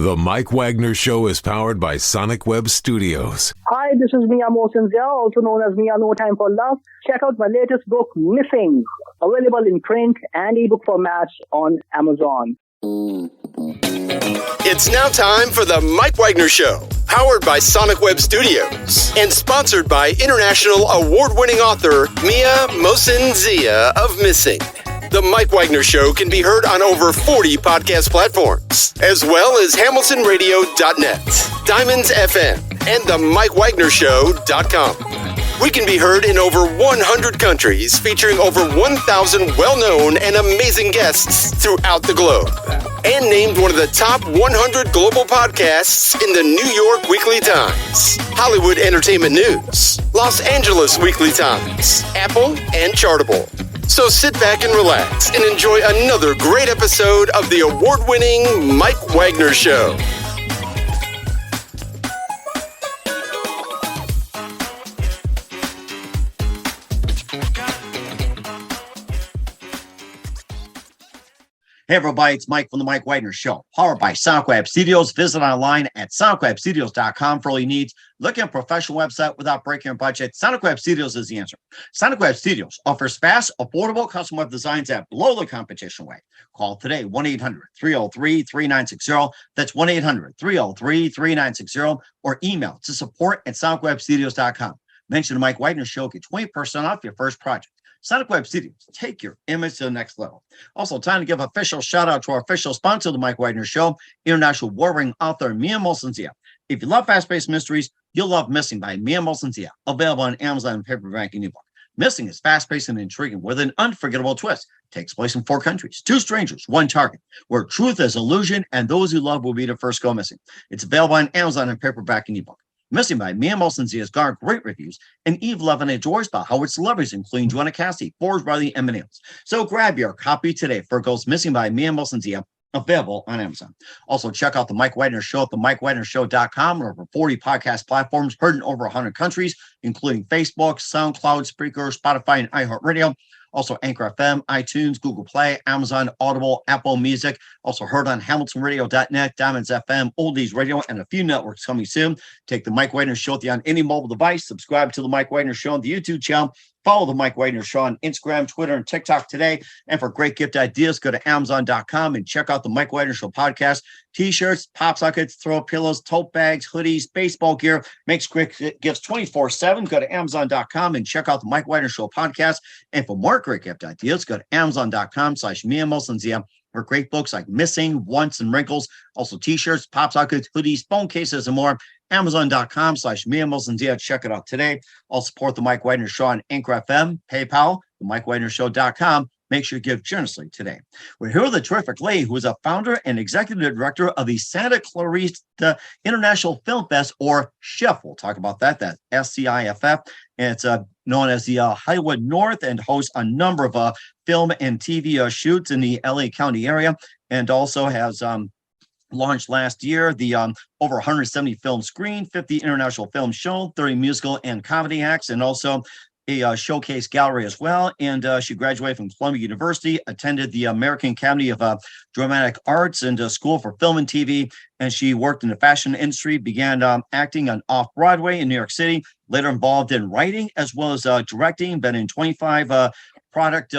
The Mike Wagner Show is powered by Sonic Web Studios. Hi, this is Mia Mosinzia, also known as Mia No Time for Love. Check out my latest book, Missing, available in print and ebook formats on Amazon. It's now time for the Mike Wagner Show, powered by Sonic Web Studios and sponsored by international award-winning author Mia Mosinzia of Missing. The Mike Wagner Show can be heard on over 40 podcast platforms, as well as hamiltonradio.net, Diamonds FM, and themikewagnershow.com. We can be heard in over 100 countries, featuring over 1,000 well-known and amazing guests throughout the globe. And named one of the top 100 global podcasts in the New York Weekly Times, Hollywood Entertainment News, Los Angeles Weekly Times, Apple, and Chartable. So sit back and relax and enjoy another great episode of the award-winning Mike Wagner Show. Hey everybody, it's Mike from the Mike Wagner Show, powered by Sonic Web Studios. Visit online at sonicwebstudios.com for all your needs. Look at a professional website without breaking your budget. Sonic Web Studios is the answer. Sonic Web Studios offers fast, affordable custom web designs that blow the competition away. Call today, 1-800-303-3960. That's 1-800-303-3960, or email to support@sonicwebstudios.com. Mention the Mike Wagner Show, get 20% off your first project. Sonic Web Studios, take your image to the next level. Also, time to give official shout out to our official sponsor of the Mike Wagner Show, international award-winning author Mia Mosinzia. If you love fast-paced mysteries, you'll love Missing by Mia Mosinzia, available on Amazon and paperback and ebook. Missing is fast-paced and intriguing with an unforgettable twist. It takes place in 4 countries, 2 strangers, 1 target, where truth is illusion and those who love will be the first go missing. It's available on Amazon and paperback and ebook. Missing by Mia Mosinzia has garnered great reviews, and Eve Levin enjoys about how its celebrities, including Joanna Cassidy, Forbes, Riley, and Nails. So grab your copy today for Ghost Missing by Mia Mosinzia, available on Amazon. Also, check out the Mike Wagner Show at themikewagnershow.com, or over 40 podcast platforms heard in over 100 countries, including Facebook, SoundCloud, Spreaker, Spotify, and iHeartradio. Also, Anchor FM, iTunes, Google Play, Amazon, Audible, Apple Music. Also heard on hamiltonradio.net, Diamonds FM, Oldies Radio, and a few networks coming soon. Take the Mike Wagner Show on any mobile device. Subscribe to the Mike Wagner Show on the YouTube channel. Follow the Mike Wagner Show on Instagram, Twitter, and TikTok today. And for great gift ideas, go to Amazon.com and check out the Mike Wagner Show podcast. T-shirts, pop sockets, throw pillows, tote bags, hoodies, baseball gear. Makes great gifts 24/7. Go to Amazon.com and check out the Mike Wagner Show podcast. And for more great gift ideas, go to Amazon.com/Mia Mosinzia for great books like Missing, Once, and Wrinkles. Also T-shirts, pop sockets, hoodies, phone cases, and more. Amazon.com/Mia Mosinzia. Check it out today. I'll support the Mike Wagner Show on Anchor FM, PayPal, themikewagnershow.com. Make sure you give generously today. We're here with a terrific lady who is a founder and executive director of the Santa Clarita International Film Fest, or SCIFF. We'll talk about that. That's SCIFF. It's known as the Hollywood North, and hosts a number of film and TV shoots in the LA County area, and also has launched last year the over 170 film screen, 50 international film show, 30 musical and comedy acts, and also a showcase gallery as well. And she graduated from Columbia University, attended the American Academy of Dramatic Arts and School for Film and TV. And she worked in the fashion industry, began acting on Off-Broadway in New York City, later involved in writing as well as directing, been in 25 product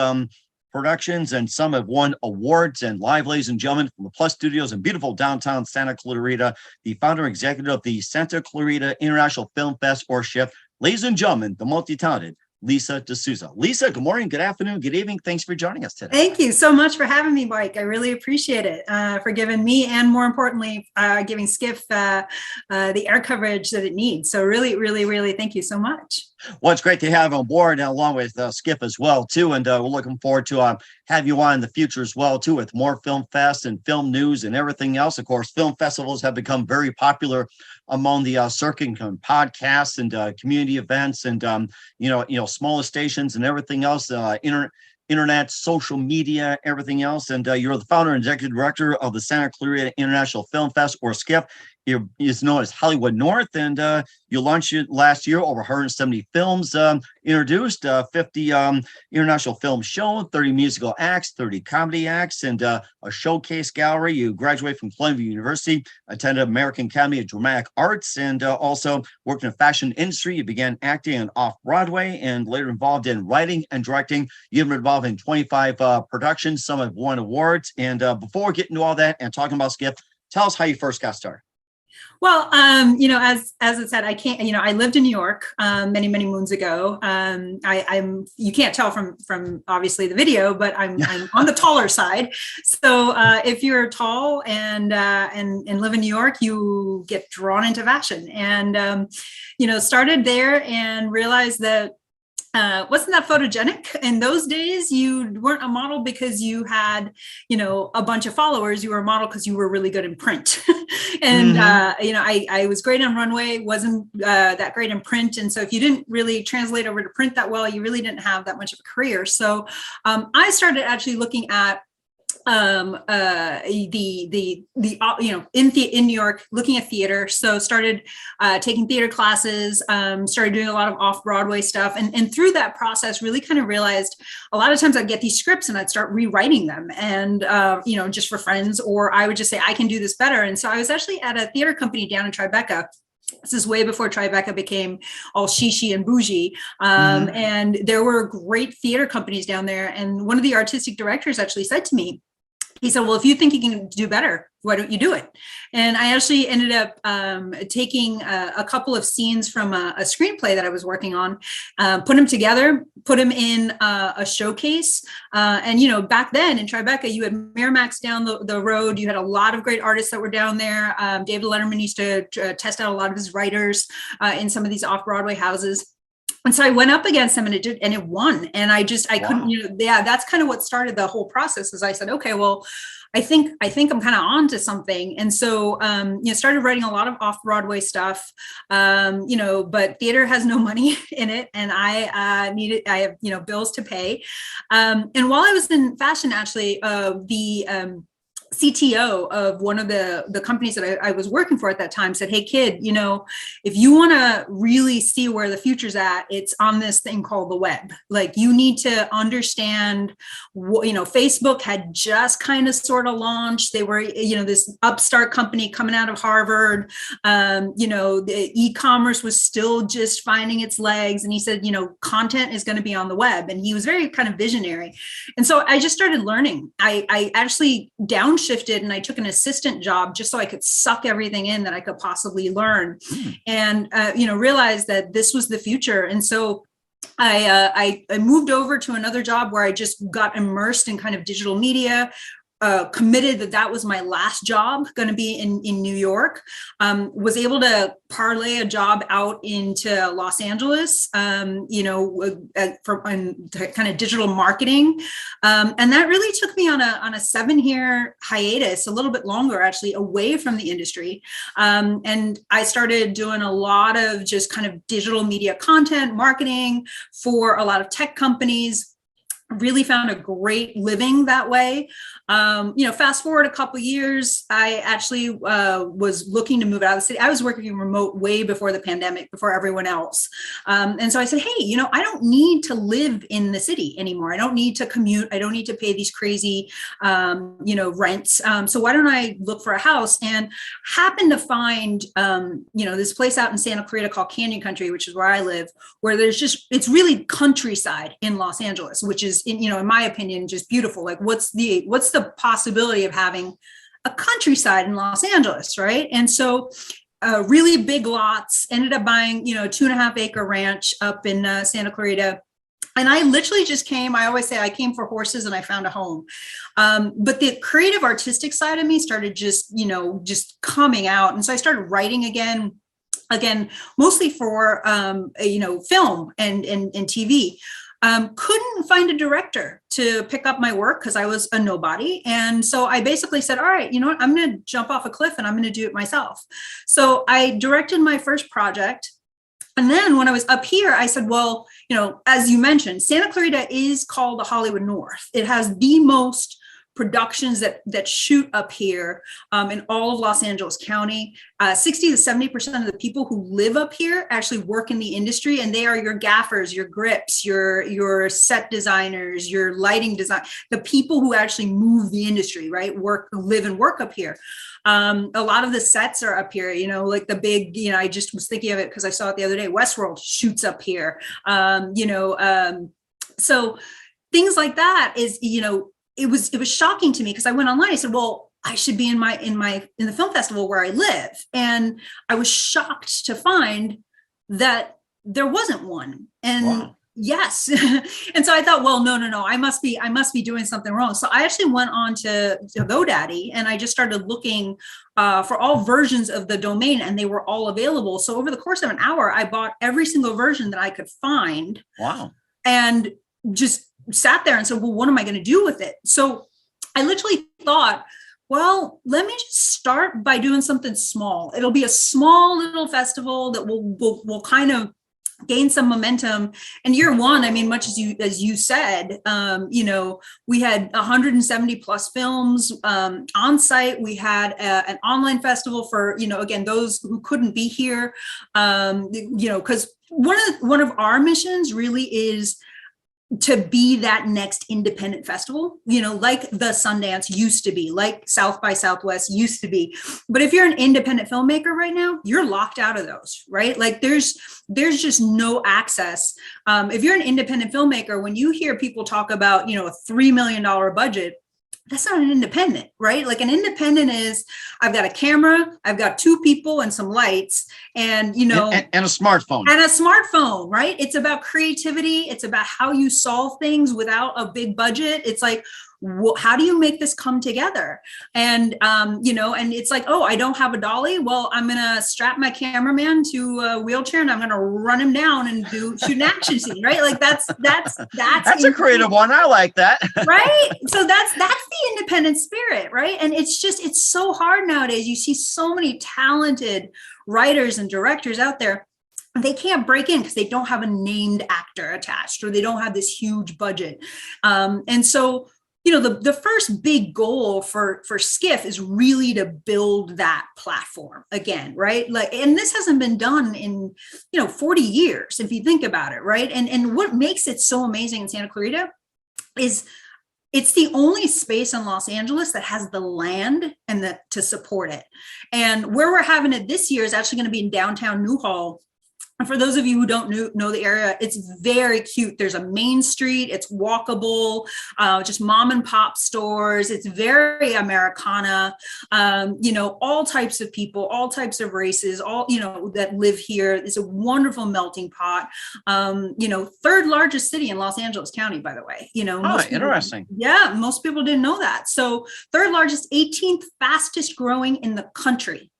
productions, and some have won awards. And live, ladies and gentlemen, from the Plus Studios in beautiful downtown Santa Clarita, the founder and executive of the Santa Clarita International Film Fest, or SCIFF, ladies and gentlemen, the multi-talented Lisadesouza. Lisa, good morning, good afternoon, good evening. Thanks for joining us today. Thank you so much for having me, Mike. I really appreciate it, for giving me, and more importantly, giving SCIFF the air coverage that it needs. So really, really, really thank you so much. Well, it's great to have you on board, along with SCIFF as well, too. And we're looking forward to have you on in the future as well, too, with more film fest and film news and everything else. Of course, film festivals have become very popular among the circuit and podcasts and community events and, smaller stations and everything else, internet, social media, everything else. And you're the founder and executive director of the Santa Clarita International Film Fest, or SCIFF. is known as Hollywood North, and you launched it last year. Over 170 films introduced, 50 international film show, 30 musical acts, 30 comedy acts, and a showcase gallery. You graduated from Columbia University, attended American Academy of Dramatic Arts, and also worked in the fashion industry. You began acting on off-Broadway and later involved in writing and directing. You've been involved in 25 productions. Some have won awards. And before we get into all that and talking about SCIFF, tell us how you first got started. Well, as I said, I can't, I lived in New York many moons ago. I'm you can't tell from obviously the video, but I'm on the taller side. So if you're tall and live in New York, you get drawn into fashion, and started there and realized that wasn't that photogenic. In those days, you weren't a model because you had, a bunch of followers. You were a model because you were really good in print. And, I was great on runway, wasn't that great in print. And so if you didn't really translate over to print that well, you really didn't have that much of a career. So I started actually looking at in New York, looking at theater. So started taking theater classes, started doing a lot of off-Broadway stuff. And through that process, really kind of realized a lot of times I'd get these scripts and I'd start rewriting them and, just for friends, or I would just say, I can do this better. And so I was actually at a theater company down in Tribeca. This is way before Tribeca became all shishi and bougie. And there were great theater companies down there. And one of the artistic directors actually said to me, he said, well, if you think you can do better, why don't you do it? And I actually ended up taking a couple of scenes from a screenplay that I was working on, put them together, put them in a showcase. And, back then in Tribeca, you had Miramax down the road. You had a lot of great artists that were down there. David Letterman used to test out a lot of his writers in some of these off-Broadway houses. And so I went up against them and it won. And I couldn't, that's kind of what started the whole process. Is I said, okay, well, I think I'm kind of on to something. And so, started writing a lot of off-Broadway stuff, but theater has no money in it. And I have, bills to pay. And while I was in fashion, actually, the CTO of one of the companies that I was working for at that time said, hey, kid, if you want to really see where the future's at, it's on this thing called the web. Like, you need to understand what, Facebook had just kind of sort of launched. They were, this upstart company coming out of Harvard. The e-commerce was still just finding its legs. And he said, content is going to be on the web. And he was very kind of visionary. And so I just started learning. I actually downshifted and I took an assistant job just so I could suck everything in that I could possibly learn, and realized that this was the future. And so I moved over to another job where I just got immersed in kind of digital media. Committed that was my last job going to be in New York, was able to parlay a job out into Los Angeles, for kind of digital marketing. And that really took me on a 7-year hiatus, a little bit longer, actually, away from the industry. And I started doing a lot of just kind of digital media content marketing for a lot of tech companies. Really found a great living that way. Fast forward a couple of years, I actually was looking to move out of the city. I was working remote way before the pandemic, before everyone else. And so I said, hey, I don't need to live in the city anymore. I don't need to commute. I don't need to pay these crazy, rents. So why don't I look for a house? And happened to find, this place out in Santa Clarita called Canyon Country, which is where I live, where it's really countryside in Los Angeles, which is, in my opinion, just beautiful. Like, what's the possibility of having a countryside in Los Angeles, right? And so really big lots, ended up buying, a 2.5-acre ranch up in Santa Clarita. And I literally just came, I always say I came for horses and I found a home. But the creative artistic side of me started just coming out. And so I started writing again, mostly for, film and TV. Couldn't find a director to pick up my work because I was a nobody. And so I basically said, all right, I'm going to jump off a cliff and I'm going to do it myself. So I directed my first project. And then when I was up here, I said, well, as you mentioned, Santa Clarita is called the Hollywood North. It has the most productions that shoot up here in all of Los Angeles County. 60 to 70% of the people who live up here actually work in the industry, and they are your gaffers, your grips, your set designers, your lighting design, the people who actually move the industry, right? Live and work up here. A lot of the sets are up here, like the big, I just was thinking of it because I saw it the other day, Westworld shoots up here. So things like that is, it was shocking to me because I went online. I said, well, I should be in the film festival where I live. And I was shocked to find that there wasn't one. And wow. Yes. And so I thought, well, no, I must be doing something wrong. So I actually went on to GoDaddy and I just started looking for all versions of the domain, and they were all available. So over the course of an hour, I bought every single version that I could find. Wow. And just sat there and said, well, what am I going to do with it? So I literally thought, well, let me just start by doing something small. It'll be a small little festival that will kind of gain some momentum. And year one, I mean, much as you said, we had 170 plus films on site. We had an online festival for, again, those who couldn't be here, because one of our missions really is to be that next independent festival, like the Sundance used to be, like South by Southwest used to be. But if you're an independent filmmaker right now, you're locked out of those, right? Like there's just no access. If you're an independent filmmaker, when you hear people talk about, a $3 million budget, that's not an independent, right? Like an independent is, I've got a camera, I've got two people and some lights and, and a smartphone. And a smartphone, right? It's about creativity. It's about how you solve things without a big budget. It's like, how do you make this come together? And, and it's like, oh, I don't have a dolly. Well, I'm going to strap my cameraman to a wheelchair and I'm going to run him down and shoot an action scene, right? Like that's a creative one. I like that. Right. So that's the independent spirit, right? And it's so hard nowadays. You see so many talented writers and directors out there. They can't break in because they don't have a named actor attached or they don't have this huge budget. And so, the first big goal for SCIFF is really to build that platform again, right? Like, and this hasn't been done in, 40 years, if you think about it, right? And what makes it so amazing in Santa Clarita is it's the only space in Los Angeles that has the land and to support it. And where we're having it this year is actually going to be in downtown Newhall. And for those of you who don't know the area, it's very cute. There's a main street, it's walkable, just mom and pop stores. It's very Americana, all types of people, all types of races, all, that live here. It's a wonderful melting pot. Third largest city in Los Angeles County, by the way, interesting. Most people didn't know that. So third largest, 18th fastest growing in the country.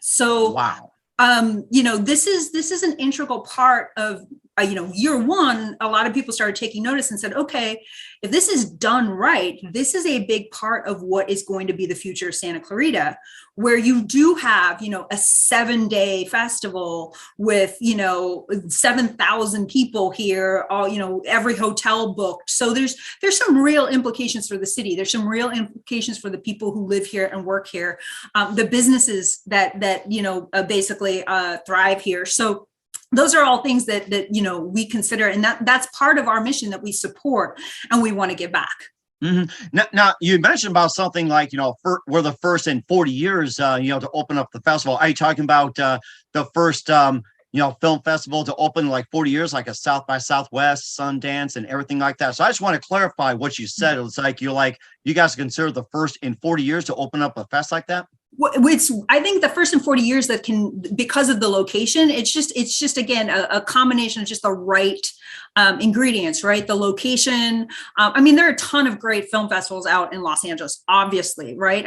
So, wow. This is an integral part of, year one. A lot of people started taking notice and said, okay, if this is done right, this is a big part of what is going to be the future of Santa Clarita, where you do have, a 7-day festival with, 7,000 people here, all, every hotel booked. So there's some real implications for the city. There's some real implications for the people who live here and work here, the businesses that basically thrive here. So those are all things that we consider, and that's part of our mission that we support and we want to give back. Mm-hmm. Now, you mentioned about something like, we're the first in 40 years, to open up the festival. Are you talking about the first, film festival to open like 40 years, like a South by Southwest, Sundance, and everything like that? So I just want to clarify what you said. It's like you guys consider the first in 40 years to open up a fest like that? I think the first in 40 years that can, because of the location, it's just again, a combination of just the right ingredients, right? The location. There are a ton of great film festivals out in Los Angeles, obviously, right?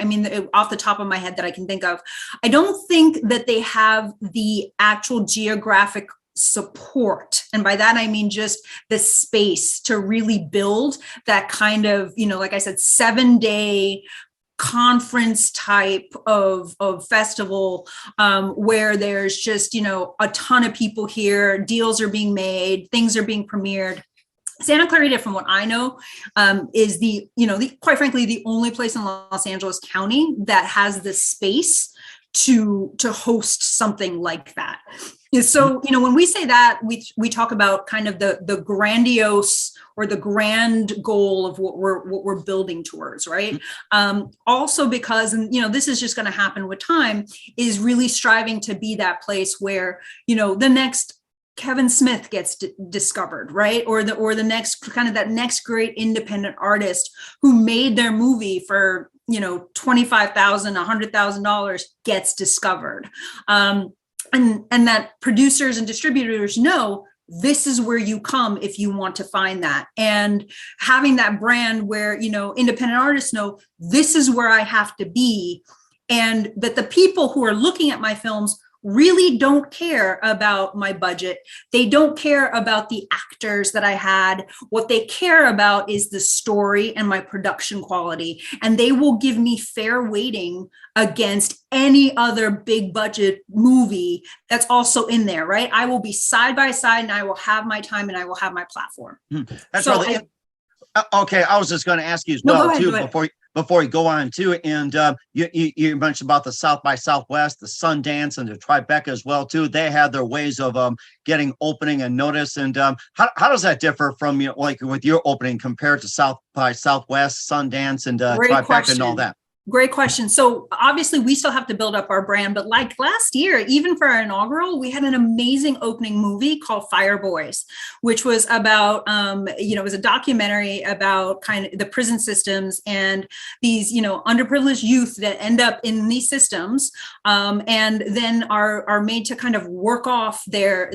Off the top of my head that I can think of, I don't think that they have the actual geographic support. And by that, I mean just the space to really build that kind of, like I said, 7-day conference type of festival where there's just, a ton of people here, deals are being made, things are being premiered. Santa Clarita, from what I know, is quite frankly, the only place in Los Angeles County that has the space to host something like that. So, when we say that, we talk about kind of the grandiose or the grand goal of what we're building towards, right? Also because, and this is just going to happen with time, is really striving to be that place where, the next Kevin Smith gets discovered, right? Or the next kind of that next great independent artist who made their movie for, $25,000, $100,000 gets discovered. And that producers and distributors know this is where you come if you want to find that. And having that brand where, independent artists know this is where I have to be. And that the people who are looking at my films really don't care about my budget. They don't care about the actors that I had. What they care about is the story and my production quality. And they will give me fair weighting against any other big budget movie that's also in there, right? I will be side by side and I will have my time and I will have my platform. That's so really okay. I was just going to ask you as well, too, before you go on too, and you mentioned about the South by Southwest, the Sundance, and the Tribeca as well too. They have their ways of getting opening and notice. And how does that differ from like with your opening compared to South by Southwest, Sundance, and Tribeca and all that? Great question. So obviously we still have to build up our brand, but like last year, even for our inaugural, we had an amazing opening movie called Fire Boys, which was about, it was a documentary about kind of the prison systems and these, underprivileged youth that end up in these systems, and then are made to kind of work off their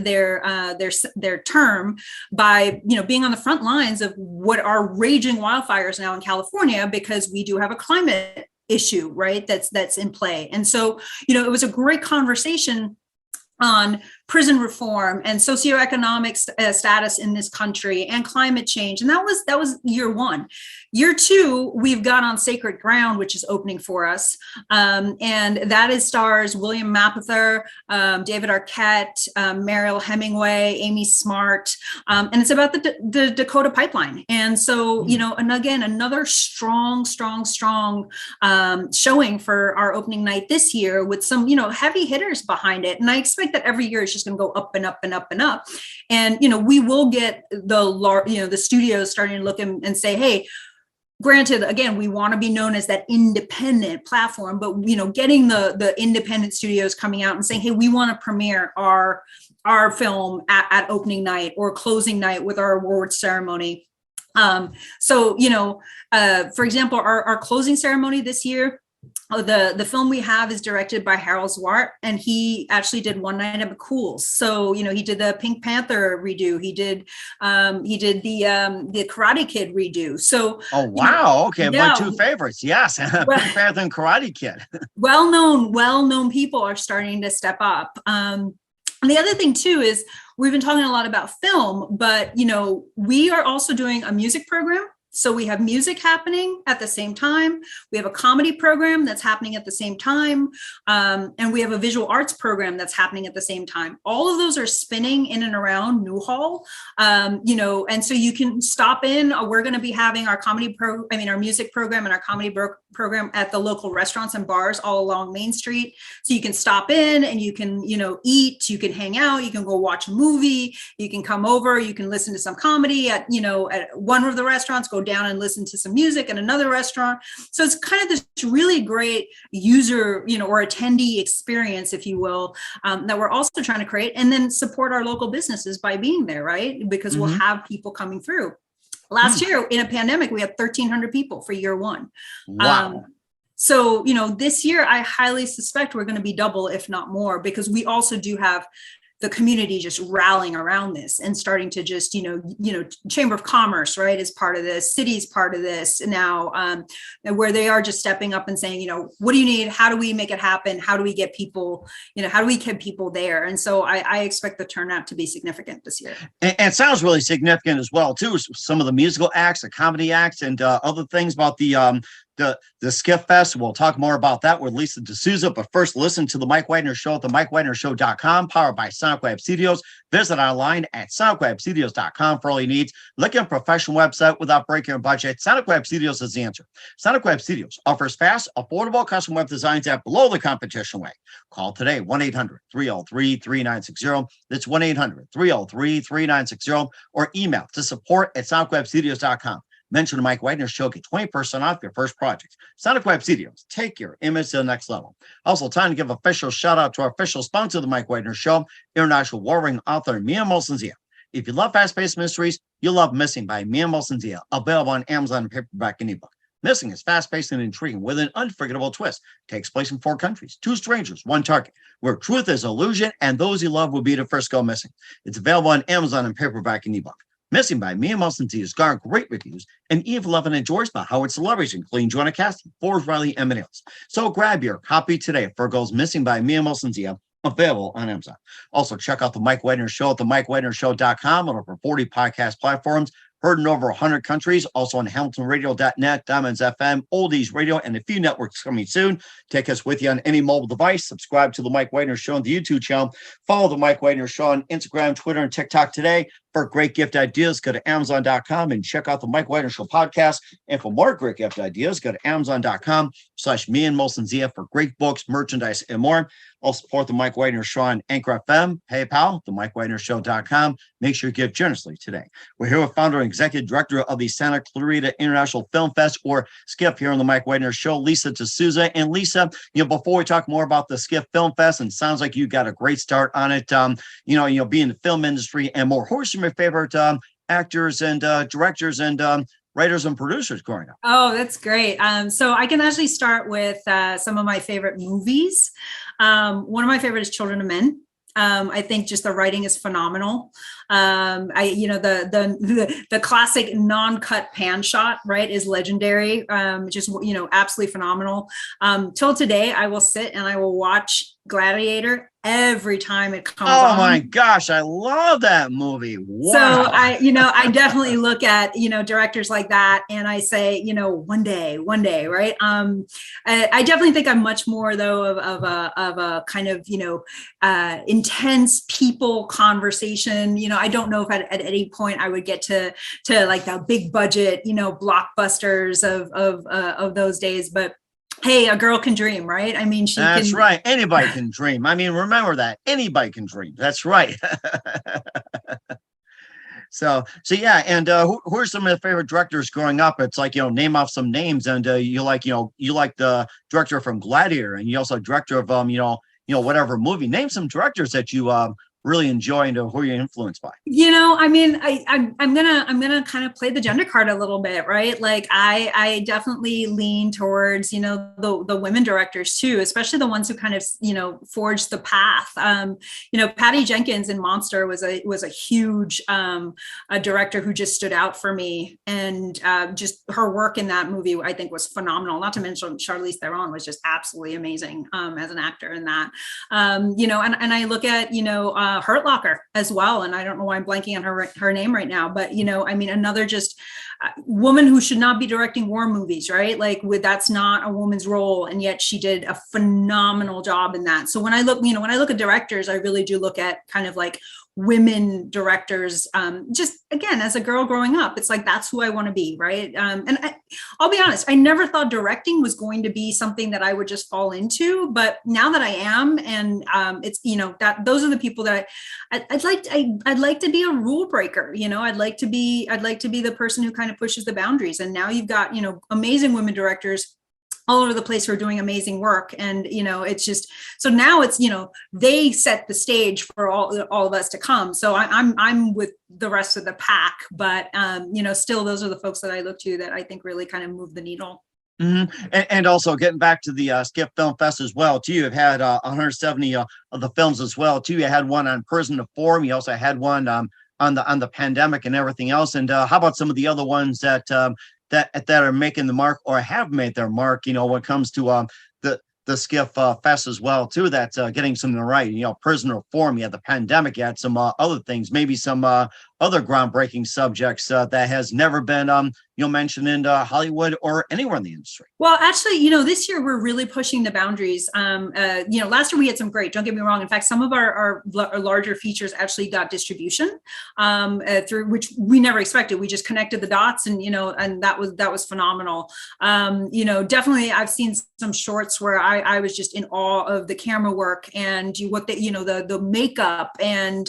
term by, being on the front lines of what are raging wildfires now in California, because we do have a climate issue, right? That's in play. And so, it was a great conversation on prison reform and socioeconomic status in this country and climate change. And that was year one. Year two, we've got On Sacred Ground, which is opening for us. And that stars William Mapother, David Arquette, Mariel Hemingway, Amy Smart. And it's about the Dakota Pipeline. And so, and again, another strong showing for our opening night this year with some, heavy hitters behind it. And I expect that every year it's just going to go up and up and up and up. And, we will get the studios starting to look and say, hey, granted, again, we want to be known as that independent platform, but, getting the independent studios coming out and saying, hey, we want to premiere our film at opening night or closing night with our awards ceremony. For example, our closing ceremony this year, the film we have is directed by Harold Zwart, and he actually did One Night at McCool's. So, he did the Pink Panther redo. He did the Karate Kid redo. So, oh wow, okay, my two favorites, yes, Pink Panther and Karate Kid. well-known people are starting to step up. And the other thing too is we've been talking a lot about film, but we are also doing a music program. So we have music happening at the same time. We have a comedy program that's happening at the same time. And we have a visual arts program that's happening at the same time. All of those are spinning in and around Newhall. And so you can stop in. We're going to be having our our music program and our comedy program at the local restaurants and bars all along Main Street. So you can stop in and you can, eat, you can hang out, you can go watch a movie, you can come over, you can listen to some comedy at one of the restaurants, go down and listen to some music at another restaurant. So it's kind of this really great user, or attendee experience, if you will, that we're also trying to create, and then support our local businesses by being there, right? Because we'll have people coming through. Last year in a pandemic, we had 1,300 people for year one. Wow. So, this year, I highly suspect we're going to be double, if not more, because we also do have the community just rallying around this and starting to just, Chamber of Commerce, right, is part of this, city's part of this now, where they are just stepping up and saying, what do you need? How do we make it happen? How do we get people, how do we get people there? And so I expect the turnout to be significant this year. And it sounds really significant as well, too. Some of the musical acts, the comedy acts, and other things about the the SCIFF Fest. We'll talk more about that with Lisa DeSouza. But first, listen to the Mike Wagner Show at themikewagnershow.com, powered by Sonic Web Studios. Visit online at sonicwebstudios.com for all your needs. Look at a professional website without breaking your budget. Sonic Web Studios is the answer. Sonic Web Studios offers fast, affordable custom web designs at below the competition rate. Call today, 1-800-303-3960. That's 1-800-303-3960. Or email to support@sonicwebstudios.com. Mention the Mike Wagner Show, get 20% off your first project. Sonic Web Studios, take your image to the next level. Also, time to give official shout out to our official sponsor of the Mike Wagner Show, international warring author Mia Molson-Zia. If you love fast-paced mysteries, you'll love Missing by Mia Molson-Zia, available on Amazon and paperback and ebook. Missing is fast-paced and intriguing with an unforgettable twist. Takes place in 4 countries, 2 strangers, 1 target, where truth is illusion and those you love will be the first go missing. It's available on Amazon and paperback and ebook. Missing by Mia Molson-Zia has garnered great reviews and even loved and enjoyed by Howard celebrities, including Joanna Casting, Forbes, Riley, and else. So grab your copy today for Girls Missing by Mia Molson-Zia, available on Amazon. Also, check out the Mike Wagner Show at themikewagnershow.com on over 40 podcast platforms. Heard in over 100 countries, also on hamiltonradio.net, Diamonds FM, Oldies Radio, and a few networks coming soon. Take us with you on any mobile device. Subscribe to the Mike Wagner Show on the YouTube channel. Follow the Mike Wagner Show on Instagram, Twitter, and TikTok today. For great gift ideas, go to Amazon.com and check out the Mike Wagner Show podcast. And for more great gift ideas, go to Amazon.com/Mia Molson-Zia for great books, merchandise, and more. Also support the Mike Wagner Show on Anchor FM, PayPal, themikewagnershow.com. Make sure you give generously today. We're here with founder and executive director of the Santa Clarita International Film Fest, or SCIFF, here on the Mike Wagner Show, Lisa DeSouza. And Lisa, before we talk more about the SCIFF Film Fest, and it sounds like you got a great start on it, being in the film industry and more. Who are some of your favorite actors and directors and writers and producers growing up? Oh, that's great. So I can actually start with some of my favorite movies. One of my favorites is Children of Men. I think just the writing is phenomenal. The classic non-cut pan shot, right, is legendary. Just, absolutely phenomenal. Till today, I will sit and I will watch Gladiator every time it comes on. Oh my gosh, I love that movie. Wow. So I definitely look at, directors like that and I say, one day, right? I definitely think I'm much more though of a kind of, intense people conversation. I don't know if at any point I would get to like the big budget, blockbusters of those days, but hey, a girl can dream, right? I mean, That's right. Anybody can dream. I mean, remember that. Anybody can dream. That's right. So yeah. And who are some of the favorite directors growing up? It's like, name off some names. And you like the director from Gladiator, and you also director of, whatever movie. Name some directors that you really enjoy and who you're influenced by. I'm gonna kind of play the gender card a little bit, right? Like I definitely lean towards, the women directors too, especially the ones who kind of, forged the path. Patty Jenkins in Monster was a huge a director who just stood out for me, and just her work in that movie I think was phenomenal. Not to mention Charlize Theron was just absolutely amazing as an actor in that. And I look at Hurt Locker as well, and I don't know why I'm blanking on her name right now, but another just woman who should not be directing war movies, right? Like that's not a woman's role, and yet she did a phenomenal job in that. So when I look at directors, I really do look at kind of like women directors. Just again, as a girl growing up, it's like that's who I want to be, right? And I'll be honest, I never thought directing was going to be something that I would just fall into, but now that I am, and it's that those are the people that I'd like to be a rule breaker. I'd like to be the person who kind of pushes the boundaries. And now you've got amazing women directors all over the place who are doing amazing work. And, it's just, so now it's, they set the stage for all of us to come. So I'm with the rest of the pack, but, still those are the folks that I look to that I think really kind of move the needle. Mm-hmm. And also getting back to the SCIFF Film Fest as well, too, you've had 170 of the films as well, too. You had one on Prison Reform. You also had one on the pandemic and everything else. And how about some of the other ones that are making the mark or have made their mark, when it comes to the SCIFF Fest as well, too, that's getting some right. Prison Reform, you had the pandemic, you had some other things, maybe some other groundbreaking subjects that has never been mentioned in Hollywood or anywhere in the industry? Well, actually, this year we're really pushing the boundaries. Last year we had some great, don't get me wrong. In fact, some of our larger features actually got distribution through which we never expected. We just connected the dots and that was phenomenal. Definitely I've seen some shorts where I was just in awe of the camera work and the makeup and,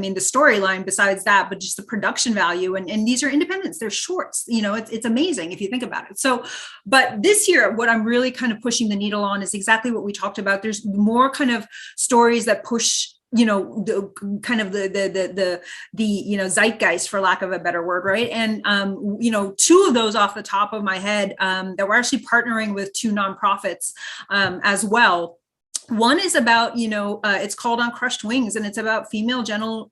the storyline besides that, but just the production value and these are independents. They're shorts, it's amazing if you think about it. So, but this year, what I'm really kind of pushing the needle on is exactly what we talked about. There's more kind of stories that push the zeitgeist, for lack of a better word, right? And two of those off the top of my head that we're actually partnering with two nonprofits as well. One is about, it's called On Crushed Wings, and it's about female genital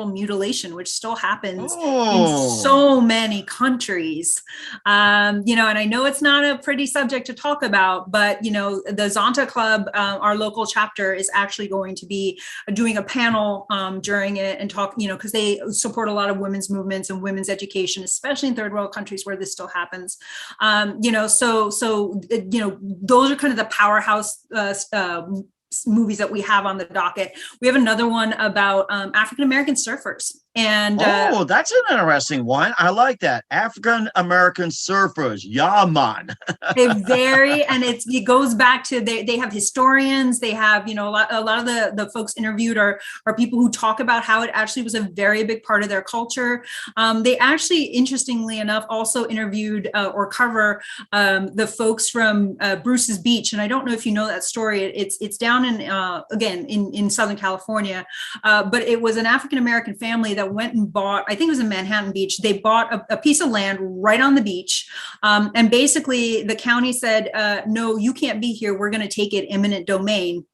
mutilation, which still happens in so many countries. And I know it's not a pretty subject to talk about, but, the Zonta Club, our local chapter, is actually going to be doing a panel during it and talk, because they support a lot of women's movements and women's education, especially in third world countries where this still happens. Those are kind of the powerhouse movies that we have on the docket. We have another one about African-American surfers. And that's an interesting one. I like that. African-American surfers. Yeah, man. It goes back to they have historians. They have, a lot of the folks interviewed are people who talk about how it actually was a very big part of their culture. They actually, interestingly enough, also interviewed or cover the folks from Bruce's Beach. And I don't know if you know that story. It's down in Southern California, but it was an African-American family that went and bought, I think it was in Manhattan Beach. They bought a piece of land right on the beach. And basically the county said, no, you can't be here. We're going to take it eminent domain.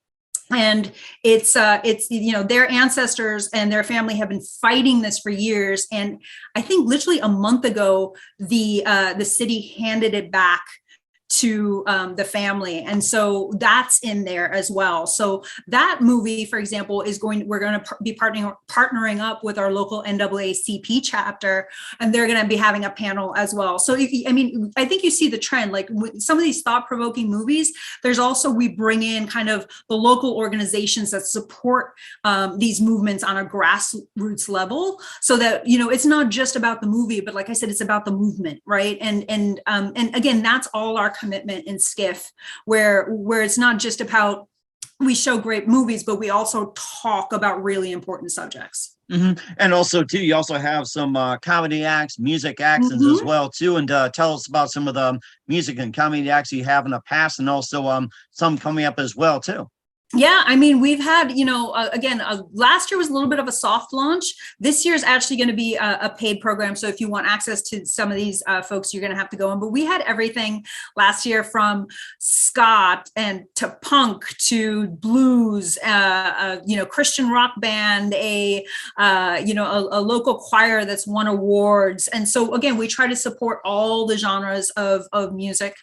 And it's their ancestors and their family have been fighting this for years. And I think literally a month ago, the city handed it back to the family. And so that's in there as well. So that movie, for example, we're going to be partnering up with our local NAACP chapter, and they're going to be having a panel as well. So I think you see the trend, like some of these thought-provoking movies, there's also, we bring in kind of the local organizations that support these movements on a grassroots level, so that, it's not just about the movie, but like I said, it's about the movement, right? And again, that's all our commitment in SCIFF, where it's not just about, we show great movies, but we also talk about really important subjects. Mm-hmm. And also too, you also have some comedy acts, music acts as well too. And tell us about some of the music and comedy acts you have in the past, and also some coming up as well too. Yeah, we've had, last year was a little bit of a soft launch. This year is actually going to be a paid program. So if you want access to some of these folks, you're going to have to go in. But we had everything last year from ska and to punk to blues, Christian rock band, a local choir that's won awards. And so again, we try to support all the genres of music.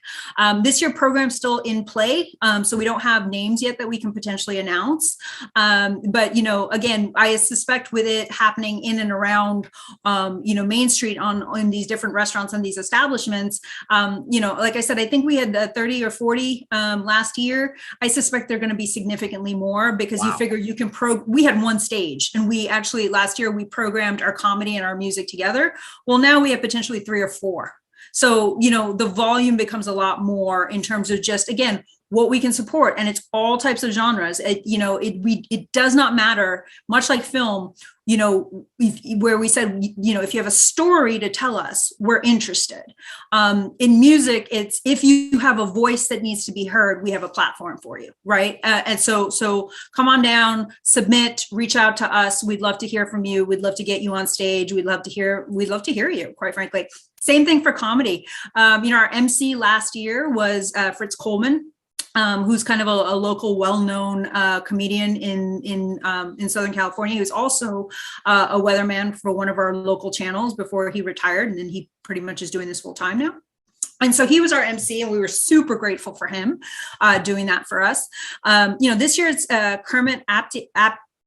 This year program's still in play. So we don't have names yet that we can potentially announce. But, again, I suspect with it happening in and around, Main Street in these different restaurants and these establishments, like I said, I think we had 30 or 40 last year. I suspect they're going to be significantly more, because you figure you can we had one stage, and we actually last year we programmed our comedy and our music together. Well, now we have potentially 3 or 4. So, the volume becomes a lot more in terms of just, again, what we can support. And it's all types of genres. It does not matter, much like film, where we said, if you have a story to tell us, we're interested. In music, it's, if you have a voice that needs to be heard, we have a platform for you, right? And so come on down, submit, reach out to us. We'd love to hear from you. We'd love to get you on stage. We'd love to hear you, quite frankly. Same thing for comedy. Our MC last year was Fritz Coleman, who's kind of a local, well-known comedian in Southern California. He was also a weatherman for one of our local channels before he retired, and then he pretty much is doing this full time now. And so he was our MC, and we were super grateful for him doing that for us. This year it's Kermit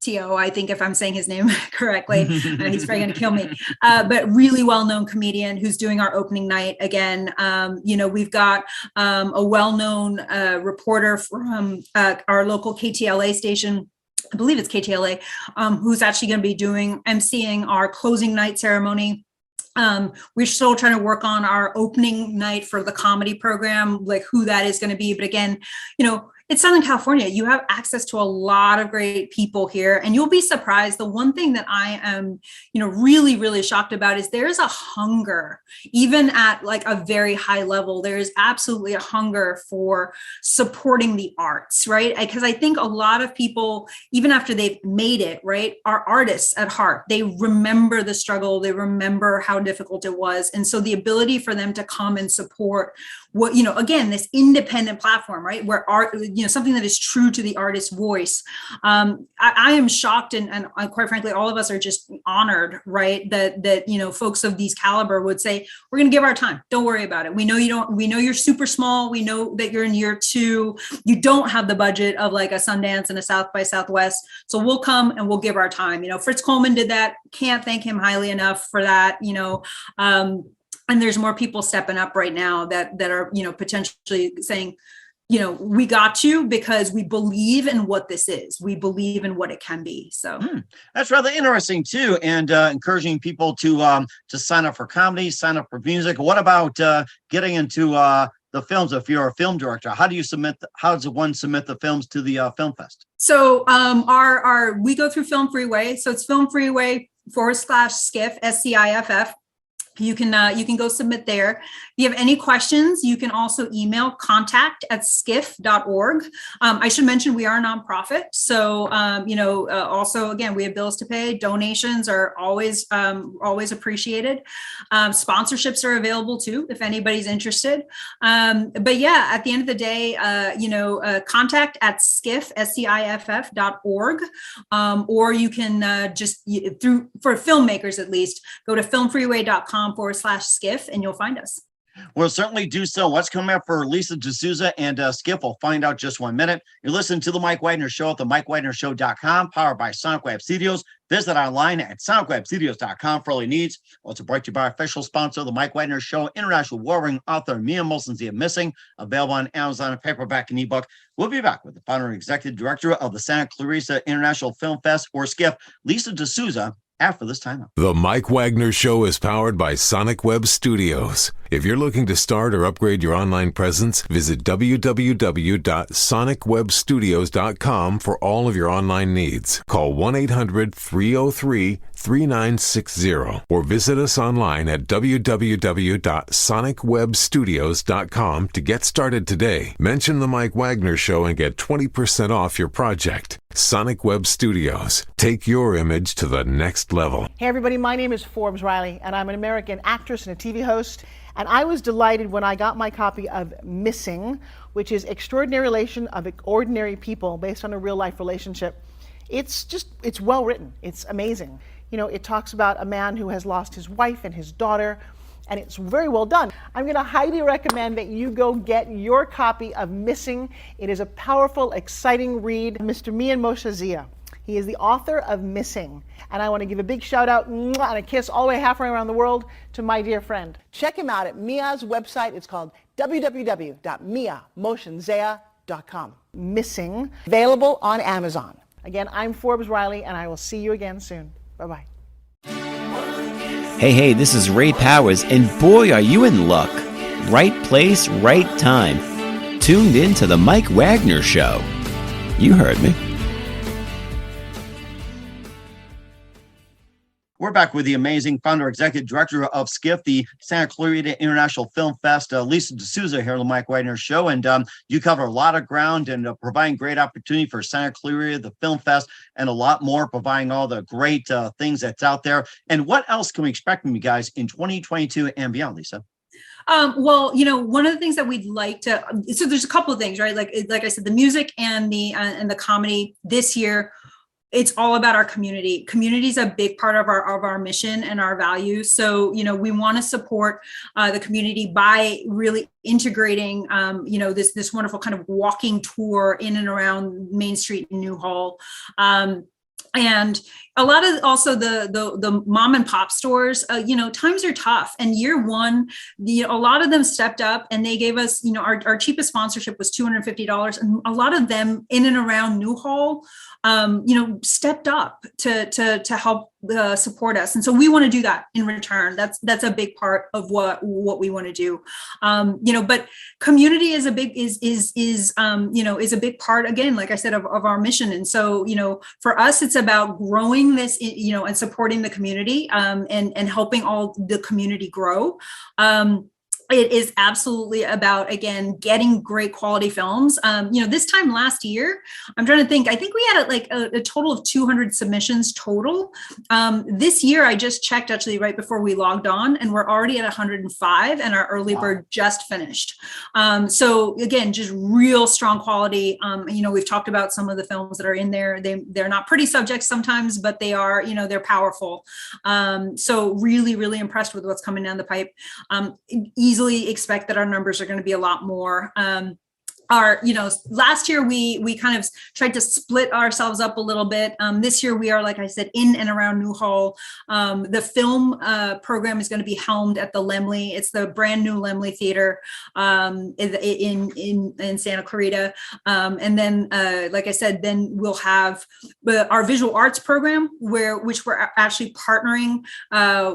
T.O., I think, if I'm saying his name correctly. He's probably going to kill me. But really well-known comedian who's doing our opening night again. We've got a well-known reporter from our local KTLA station. I believe it's KTLA, who's actually going to be emceeing our closing night ceremony. We're still trying to work on our opening night for the comedy program, like who that is going to be. But again, it's Southern California. You have access to a lot of great people here, and you'll be surprised. The one thing that I am, really, really shocked about is there's a hunger, even at like a very high level. There is absolutely a hunger for supporting the arts, right? Because I think a lot of people, even after they've made it, right, are artists at heart. They remember the struggle. They remember how difficult it was. And so the ability for them to come and support what, again, this independent platform, right, where art, something that is true to the artist's voice. I am shocked, and quite frankly, all of us are just honored, right, that folks of these caliber would say, we're going to give our time. Don't worry about it. We know you're super small. We know that you're in year 2. You don't have the budget of like a Sundance and a South by Southwest. So we'll come and we'll give our time. Fritz Coleman did that. Can't thank him highly enough for that. And there's more people stepping up right now that are, potentially saying, we got you because we believe in what this is. We believe in what it can be. So that's rather interesting too, and encouraging people to sign up for comedy, sign up for music. What about getting into the films? If you're a film director, how does one submit the films to the Film Fest? So we go through Film Freeway. So it's Film Freeway /SCIFF, SCIFF. You can go submit there. If you have any questions, you can also email contact@skiff.org. I should mention we are a nonprofit. So, also, again, we have bills to pay. Donations are always appreciated. Sponsorships are available too, if anybody's interested. But yeah, at the end of the day, contact@skiff.org. Or you can for filmmakers at least, go to filmfreeway.com/SCIFF and you'll find us. We'll certainly do so. What's coming up for Lisa DeSouza and SCIFF? We'll find out just 1 minute. You're listening to The Mike Wagner Show at themikewagnershow.com, powered by Sonic Web Studios. Visit online at sonicwebstudios.com for all your needs. Also brought to you by our official sponsor, The Mike Wagner Show, international award-winning author Mia Molson-Zia Missing, available on Amazon, paperback, and ebook. We'll be back with the founder and executive director of the Santa Clarita International Film Fest, or SCIFF, Lisa DeSouza, after this timeout. The Mike Wagner Show is powered by Sonic Web Studios. If you're looking to start or upgrade your online presence, visit www.sonicwebstudios.com for all of your online needs. Call 1-800-303-3960 or visit us online at www.sonicwebstudios.com to get started today. Mention The Mike Wagner Show and get 20% off your project. Sonic Web Studios. Take your image to the next level. Hey everybody, my name is Forbes Riley, and I'm an American actress and a TV host. And I was delighted when I got my copy of Missing, which is Extraordinary Relation of Ordinary People based on a real life relationship. It's well written. It's amazing. It talks about a man who has lost his wife and his daughter, and it's very well done. I'm going to highly recommend that you go get your copy of Missing. It is a powerful, exciting read. Mr. Mia Molson-Zia. He is the author of Missing. And I want to give a big shout out and a kiss all the way halfway around the world to my dear friend. Check him out at Mia's website. It's called www.miamolson-zia.com. Missing, available on Amazon. Again, I'm Forbes Riley, and I will see you again soon. Bye-bye. Hey, this is Ray Powers, and boy, are you in luck. Right place, right time. Tuned in to The Mike Wagner Show. You heard me. We're back with the amazing founder, executive director of SCIFF, the Santa Clarita International Film Fest, Lisa DeSouza here on the Mike Wagner Show. And you cover a lot of ground and providing great opportunity for Santa Clarita, the Film Fest, and a lot more, providing all the great things that's out there. And what else can we expect from you guys in 2022 and beyond, Lisa? Well, one of the things that we'd like to, so there's a couple of things, right? Like I said, the music and the comedy this year. It's all about our community. Community is a big part of our mission and our values. So, we want to support the community by really integrating, this wonderful kind of walking tour in and around Main Street in Newhall. And a lot of also the mom and pop stores, times are tough. And year one, a lot of them stepped up and they gave us, our cheapest sponsorship was $250. And a lot of them in and around Newhall, stepped up to help support us. And so we want to do that in return. That's a big part of what we want to do. But community is a big, is a big part, again, like I said, of our mission. And so, for us, it's about growing this, and supporting the community, and helping all the community grow. It is absolutely about, again, getting great quality films. This time last year, I'm trying to think, I think we had a total of 200 submissions total. This year, I just checked actually right before we logged on, and we're already at 105, and our early bird just finished. So again, just real strong quality. We've talked about some of the films that are in there. They're not pretty subjects sometimes, but they are, they're powerful. So really, really impressed with what's coming down the pipe. Easily expect that our numbers are going to be a lot more. Last year we kind of tried to split ourselves up a little bit. This year we are, like I said, in and around Newhall. The film program is going to be helmed at the Laemmle. It's the brand new Laemmle Theater in Santa Clarita. And then, like I said, then we'll have our visual arts program, which we're actually partnering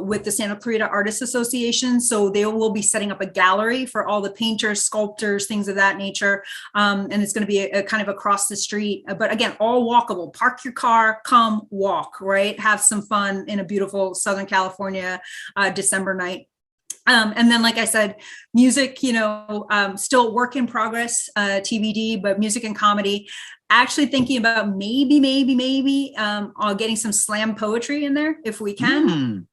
with the Santa Clarita Artists Association. So they will be setting up a gallery for all the painters, sculptors, things of that nature. And it's going to be a kind of across the street, but again, all walkable. Park your car, come walk, right? Have some fun in a beautiful Southern California December night. And then, like I said, music, still work in progress, TBD, but music and comedy. Actually thinking about maybe getting some slam poetry in there if we can.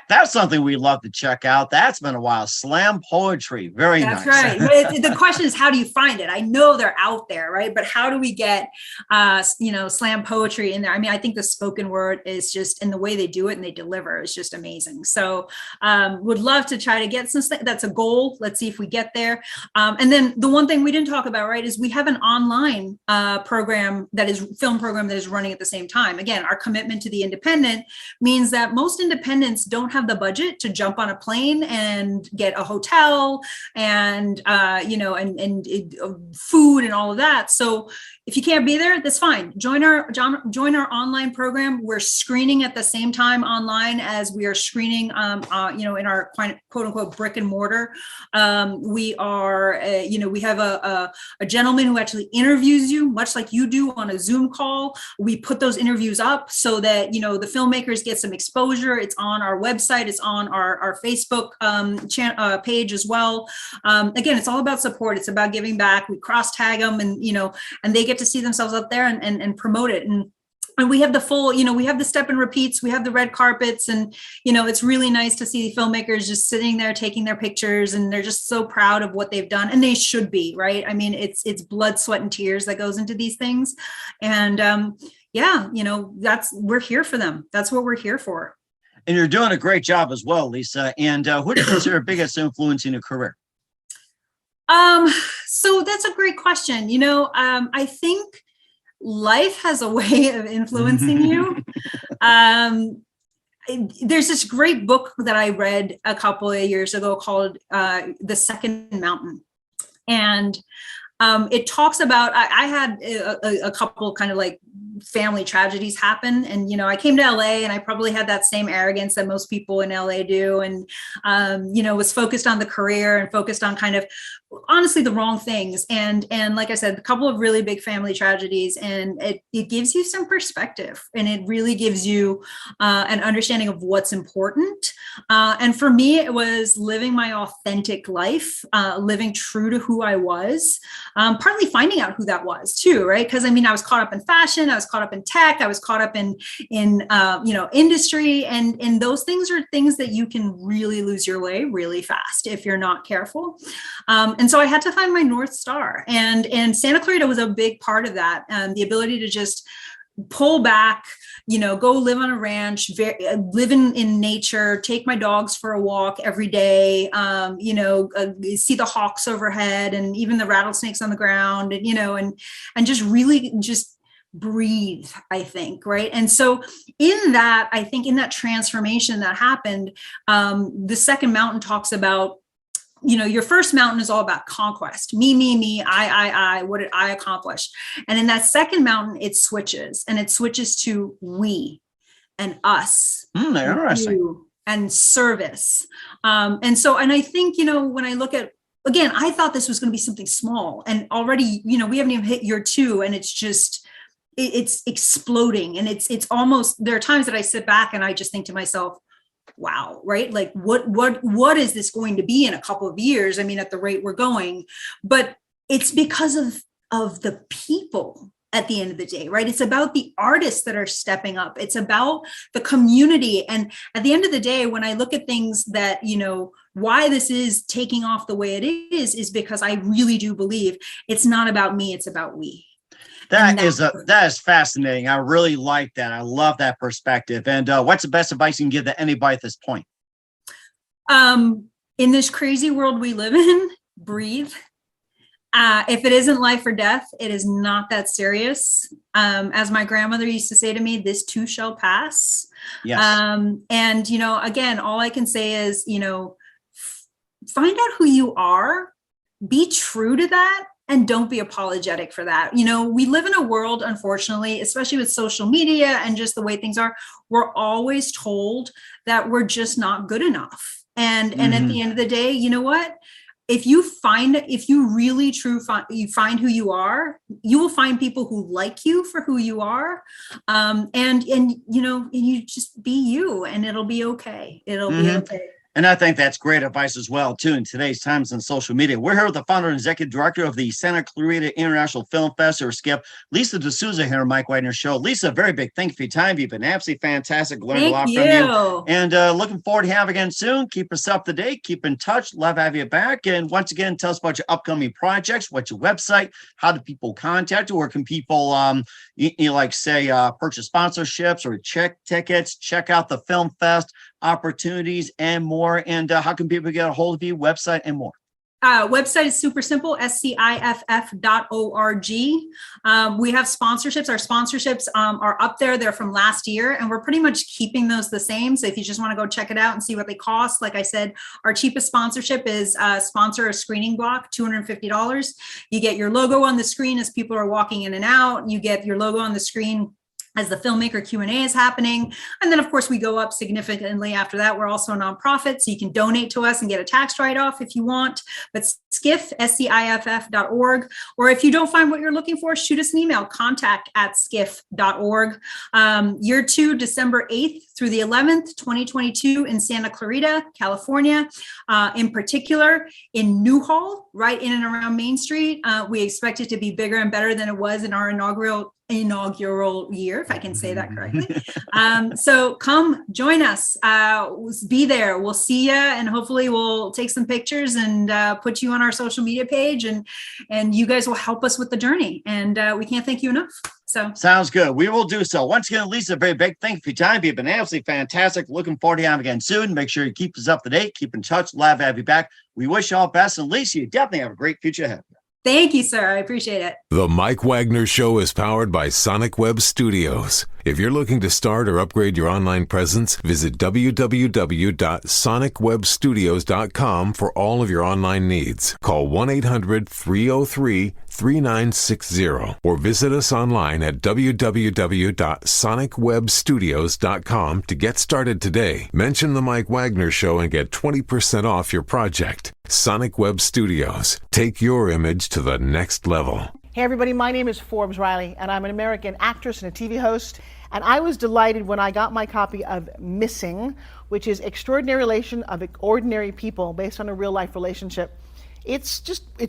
That's something we love to check out. That's been a while. Slam poetry. Very nice. That's right. The question is, how do you find it? I know they're out there, right? But how do we get, slam poetry in there? I mean, I think the spoken word is just, and the way they do it and they deliver is just amazing. So would love to try to get some, that's a goal. Let's see if we get there. And then the one thing we didn't talk about, right, is we have an online film program that is running at the same time. Again, our commitment to the independent means that most independents don't have the budget to jump on a plane and get a hotel and food and all of that. So if you can't be there, that's fine. Join our online program. We're screening at the same time online as we are screening, in our quote unquote brick and mortar. We have a gentleman who actually interviews you, much like you do on a Zoom call. We put those interviews up so that, the filmmakers get some exposure. It's on our website. It's on our Facebook page as well. Again, it's all about support. It's about giving back. We cross tag them and they get to see themselves up there and promote it. And we have the full, we have the step and repeats, we have the red carpets, and, it's really nice to see filmmakers just sitting there taking their pictures, and they're just so proud of what they've done, and they should be, right? I mean, it's blood, sweat, and tears that goes into these things. And we're here for them. That's what we're here for. And you're doing a great job as well, Lisa. And who do you consider your biggest influence in your career? So that's a great question. I think life has a way of influencing you. There's this great book that I read a couple of years ago called The Second Mountain. And it talks about, I had a couple kind of like family tragedies happen. And, I came to LA and I probably had that same arrogance that most people in LA do. And, was focused on the career and focused on kind of honestly the wrong things. And like I said, a couple of really big family tragedies, and it gives you some perspective, and it really gives you an understanding of what's important. And for me, it was living my authentic life, living true to who I was, partly finding out who that was too, right? Because I was caught up in fashion, I was caught up in tech, I was caught up in industry, and those things are things that you can really lose your way really fast if you're not careful. And so I had to find my North Star, and Santa Clarita was a big part of that. The ability to just pull back, go live on a ranch, live in nature, take my dogs for a walk every day, see the hawks overhead and even the rattlesnakes on the ground, and just really just breathe, I think, right? And so in that, I think in that transformation that happened, the second mountain talks about, your first mountain is all about conquest. Me, I, what did I accomplish? And in that second mountain, it switches to we and us. Interesting. You and service. And I think, when I look at, again, I thought this was going to be something small, and already, we haven't even hit year 2, and it's just, it's exploding. And it's almost, there are times that I sit back and I just think to myself, wow, right? Like what is this going to be in a couple of years? I mean, at the rate we're going, but it's because of the people at the end of the day, right? It's about the artists that are stepping up. It's about the community. And at the end of the day, when I look at things that, why this is taking off the way it is because I really do believe it's not about me, it's about we. That is fascinating. I really like that. I love that perspective. And what's the best advice you can give to anybody at this point? In this crazy world we live in, breathe. If it isn't life or death, it is not that serious. As my grandmother used to say to me, this too shall pass. Yes. And, again, all I can say is, find out who you are, be true to that, and don't be apologetic for that. We live in a world, unfortunately, especially with social media and just the way things are, we're always told that we're just not good enough. And at the end of the day, you know what? If you really you find who you are, you will find people who like you for who you are. And you just be you, and it'll be okay. It'll be okay. And I think that's great advice as well, too, in today's times on social media. We're here with the founder and executive director of the Santa Clarita International Film Fest, or SCIFF, Lisa DeSouza here on Mike Wagner Show. Lisa, very big thank you for your time. You've been absolutely fantastic. Learned a lot from you. And looking forward to having you again soon. Keep us up to date. Keep in touch. Love to have you back. And once again, tell us about your upcoming projects. What's your website? How do people contact you? Where can people, purchase sponsorships or check tickets? Check out the Film Fest opportunities and more. And how can people get a hold of you? Website and more. Website is super simple, SCIFF.org. We have sponsorships. Our sponsorships are up there. They're from last year, and we're pretty much keeping those the same. So if you just want to go check it out and see what they cost, like I said, our cheapest sponsorship is sponsor a screening block, $250. You get your logo on the screen as people are walking in and out. You get your logo on the screen as the filmmaker Q&A is happening. And then, of course, we go up significantly after that. We're also a nonprofit, so you can donate to us and get a tax write-off if you want. But SCIFF, SCIFF.org. Or if you don't find what you're looking for, shoot us an email, contact@skiff.org. Year 2, December 8th through the 11th, 2022 in Santa Clarita, California. In particular, in Newhall, right in and around Main Street. We expect it to be bigger and better than it was in our inaugural year, if I can say that correctly. So come join us, be there. We'll see you, and hopefully we'll take some pictures and put you on our social media page, and you guys will help us with the journey. And we can't thank you enough. So sounds good. We will do so. Once again, Lisa, very big thank you for your time. You've been absolutely fantastic. Looking forward to having you again soon. Make sure you keep us up to date. Keep in touch. Love to have you back. We wish you all the best. And Lisa, you definitely have a great future ahead. thank you, sir. I appreciate it. The Mike Wagner Show is powered by Sonic Web Studios. If you're looking to start or upgrade your online presence, visit www.sonicwebstudios.com for all of your online needs. Call 1-800-303-3960 or visit us online at www.sonicwebstudios.com to get started today. Mention The Mike Wagner Show and get 20% off your project. Sonic Web Studios. Take your image to the next level. Hey everybody, my name is Forbes Riley, and I'm an American actress and a TV host. And I was delighted when I got my copy of Missing, which is Extraordinary Relation of Ordinary People based on a real life relationship. It's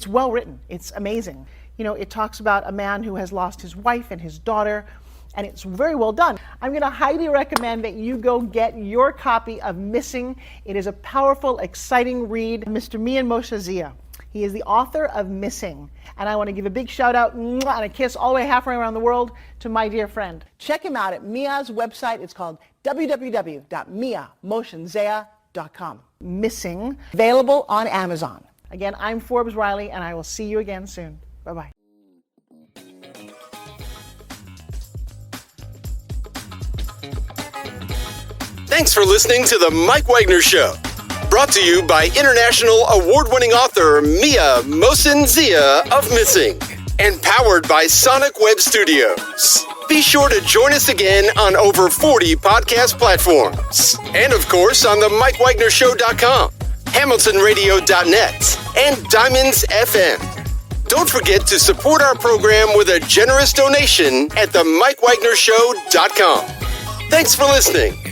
well written. It's amazing. You know, it talks about a man who has lost his wife and his daughter, and it's very well done. I'm going to highly recommend that you go get your copy of Missing. It is a powerful, exciting read. Mr. Mian Moshe Zia. He is the author of Missing. And I want to give a big shout out and a kiss all the way halfway around the world to my dear friend. Check him out at Mia's website. It's called www.miamoshenzea.com. Missing, available on Amazon. Again, I'm Forbes Riley, and I will see you again soon. Bye-bye. Thanks for listening to The Mike Wagner Show. Brought to you by international award-winning author Mia Mosin-Zia of Missing. And powered by Sonic Web Studios. Be sure to join us again on over 40 podcast platforms. And of course on themikewagnershow.com, hamiltonradio.net, and Diamonds FM. Don't forget to support our program with a generous donation at themikewagnershow.com. Thanks for listening.